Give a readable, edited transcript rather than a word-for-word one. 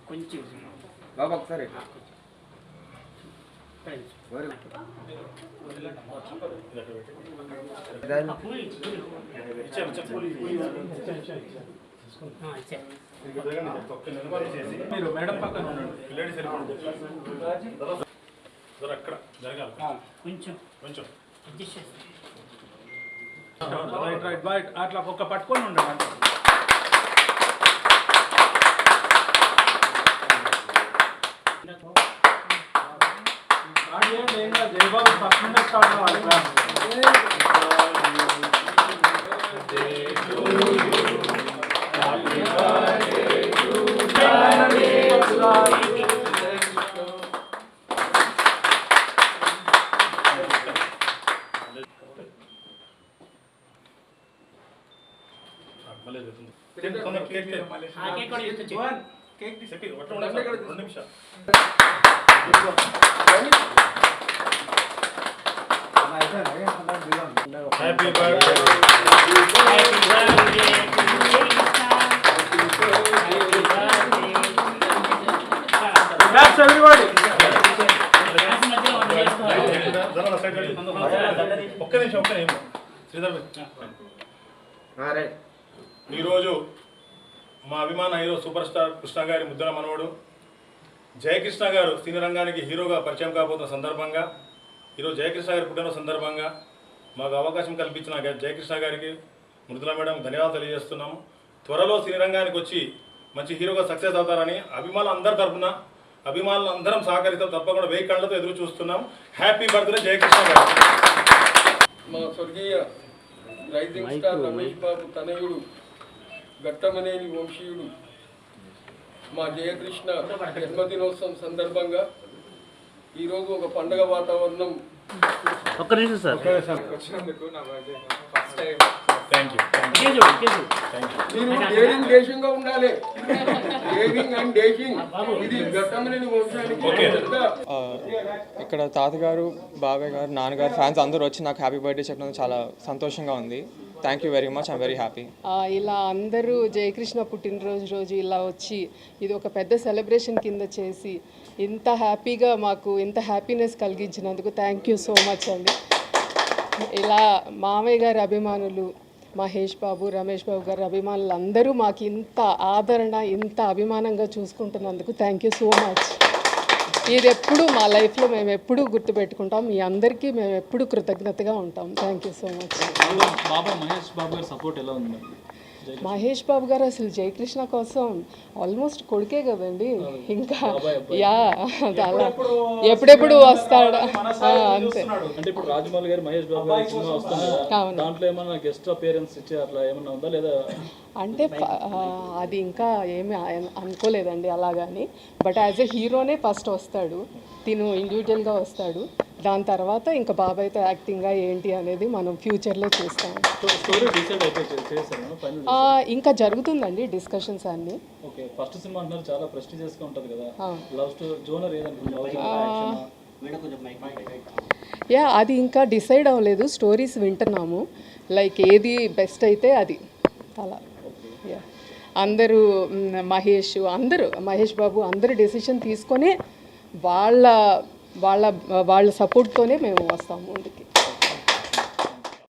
కొంచెం బాబా ఒకసారి మీరు మేడం పక్కన ఉండండి. అక్కడ జరగాలి కొంచెం కొంచెం అడ్జస్ట్ చేస్తాం. రైట్ రైట్ రైట్ అట్లా ఒక్క పట్టుకొని ఉండండి. స్టార్ట్ చేయండి. ఏం కాదు, జయబాబు ఫస్ట్ నుండే స్టార్ట్ అవ్వాలి క్లాస్. హ్యాపీ బర్త్డే ఒక్క నిమిషం శ్రీధర్. ఈరోజు మా అభిమాన హీరో సూపర్ స్టార్ కృష్ణ గారి ముద్దుల మనవడు జయకృష్ణ గారు సినీ రంగానికి హీరోగా పరిచయం కాబోతున్న సందర్భంగా ఈరోజు జయకృష్ణ గారి పుట్టినరోజు సందర్భంగా మాకు అవకాశం కల్పించిన జయకృష్ణ గారికి మృదుల మేడం ధన్యవాదాలు తెలియజేస్తున్నాము. త్వరలో సినీ రంగానికి వచ్చి మంచి హీరోగా సక్సెస్ అవుతారని అభిమానులు అందరి తరఫున అభిమానులు అందరం సహకరిస్తాం. తప్పకుండా 1000 కళ్ళతో ఎదురు చూస్తున్నాం. హ్యాపీ బర్త్డే జయకృష్ణ గారు. మా స్వర్గీయ రైజింగ్ స్టార్ రమేష్ బాబు తనయుడు ఘట్టమనేని వంశీయుడు మా జయకృష్ణ జన్మదినోత్సవం సందర్భంగా ఈరోజు ఒక పండగ వాతావరణం ఒక్క నిమిషం సార్ వచ్చినందుకు నా birthday first time. Thank you. మీరు డేరింగ్ దేశంగా ఉండాలి. డేరింగ్ అండ్ డేషింగ్ ఇది ఘట్టమనేని వంశానికి. ఇక్కడ తాతగారు, బాబాయ్ గారు, నాన్నగారు, ఫ్యాన్స్ అందరూ వచ్చి నాకు హ్యాపీ బర్త్డే చెప్పినందుకు చాలా సంతోషంగా ఉంది. Thank you very much. I'm very happy. ఇలా అందరూ జయకృష్ణ పుట్టినరోజు ఇలా వచ్చి ఇది ఒక పెద్ద సెలబ్రేషన్ కింద చేసి ఇంత హ్యాపీగా మాకు ఇంత హ్యాపీనెస్ కలిగించినందుకు థ్యాంక్ యూ సో మచ్ అండి. ఇలా మామయ్య గారి అభిమానులు మహేష్ బాబు, రమేష్ బాబు గారి అభిమానులు అందరూ మాకు ఇంత ఆదరణ ఇంత అభిమానంగా చూసుకుంటున్నందుకు థ్యాంక్ యూ సో మచ్. ఇది ఎప్పుడు మా లైఫ్లో మేము ఎప్పుడూ గుర్తుపెట్టుకుంటాం. మీ అందరికీ మేము ఎప్పుడు కృతజ్ఞతగా ఉంటాం. Thank you so much. Mahesh Babu గారి సపోర్ట్ ఎలా ఉంది? మహేష్ బాబు గారు అసలు జయకృష్ణ కోసం ఆల్మోస్ట్ కొడుకే కదండి. ఇంకా యా అలా ఎప్పుడెప్పుడు వస్తాడు అంతే. అంటే ఇప్పుడు రాజమౌళి గారు మహేష్ బాబు గారి సినిమా వస్తుంది, దాంట్లో ఏమన్నా గెస్ట్ అపియరెన్స్ ఇచ్చే అట్లా ఏమన్నా ఉందా లేదా? అంటే అది ఇంకా ఏమీ అనుకోలేదండి అలాగని. బట్ యాజ్ ఎ హీరోనే ఫస్ట్ వస్తాడు, తిను ఇండివిజువల్గా వస్తాడు. దాని తర్వాత ఇంకా బాబాయ్తో యాక్టింగ్గా ఏంటి అనేది మనం ఫ్యూచర్లో చూస్తాం. ఇంకా జరుగుతుందండి డిస్కషన్స్ అన్ని. ఫస్ట్ సినిమా అంటున్నారు చాలా ప్రెస్టీజియస్గా ఉంటుంది కదా, లవ్ స్టోరీ జోనర్ ఏదనుకుంటున్నారు? యా అది ఇంకా డిసైడ్ అవ్వలేదు. స్టోరీస్ వింటున్నాము, లైక్ ఏది బెస్ట్ అయితే అది అలా. యా అందరూ మహేష్ బాబు అందరూ డెసిషన్ తీసుకొని వాళ్ళ సపోర్ట్తోనే మేము వస్తాము ముందుకి.